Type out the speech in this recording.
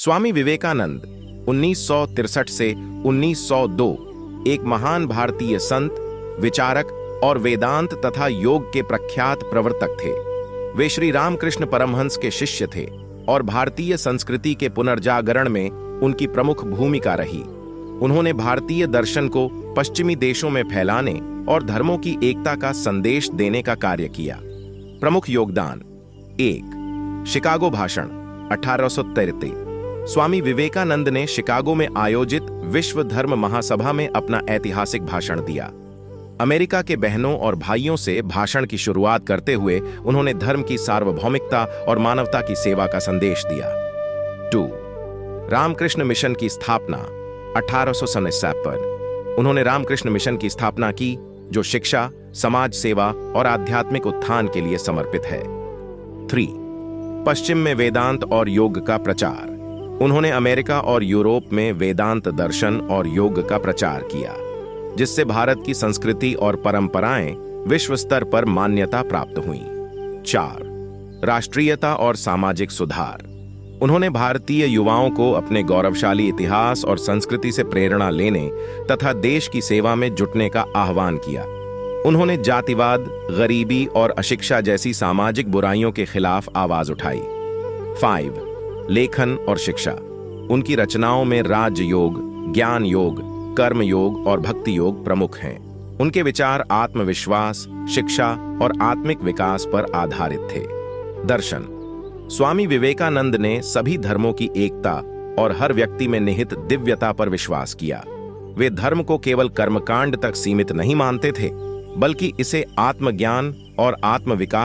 स्वामी विवेकानंद 1963 से 1902 एक महान भारतीय संत, विचारक और वेदांत तथा योग के प्रख्यात प्रवर्तक थे। वे श्री रामकृष्ण परमहंस के शिष्य थे और भारतीय संस्कृति के पुनर्जागरण में उनकी प्रमुख भूमिका रही। उन्होंने भारतीय दर्शन को पश्चिमी देशों में फैलाने और धर्मों की एकता का संदेश देने का कार्य किया। प्रमुख योगदान: 1. शिकागो भाषण 1833। स्वामी विवेकानंद ने शिकागो में आयोजित विश्व धर्म महासभा में अपना ऐतिहासिक भाषण दिया। अमेरिका के बहनों और भाइयों से भाषण की शुरुआत करते हुए उन्होंने धर्म की सार्वभौमिकता और मानवता की सेवा का संदेश दिया। 2. रामकृष्ण मिशन की स्थापना 1867। उन्होंने रामकृष्ण मिशन की स्थापना की, जो शिक्षा, समाज सेवा और आध्यात्मिक उत्थान के लिए समर्पित है। 3. पश्चिम में वेदांत और योग का प्रचार। उन्होंने अमेरिका और यूरोप में वेदांत दर्शन और योग का प्रचार किया, जिससे भारत की संस्कृति और परंपराएं विश्व स्तर पर मान्यता प्राप्त हुईं। 4. राष्ट्रीयता और सामाजिक सुधार। उन्होंने भारतीय युवाओं को अपने गौरवशाली इतिहास और संस्कृति से प्रेरणा लेने तथा देश की सेवा में जुटने का आह्वान किया। उन्होंने जातिवाद, गरीबी और अशिक्षा जैसी सामाजिक बुराइयों के खिलाफ आवाज उठाई। 5. लेखन और शिक्षा। उनकी रचनाओं में राजयोग, ज्ञान योग, कर्म योग और भक्ति योग प्रमुख हैं। उनके विचार आत्मविश्वास, शिक्षा और आत्मिक विकास पर आधारित थे। दर्शन: स्वामी विवेकानंद ने सभी धर्मों की एकता और हर व्यक्ति में निहित दिव्यता पर विश्वास किया। वे धर्म को केवल कर्मकांड तक सीमित नहीं मानते थे, बल्कि इसे आत्मज्ञान और आत्मविकास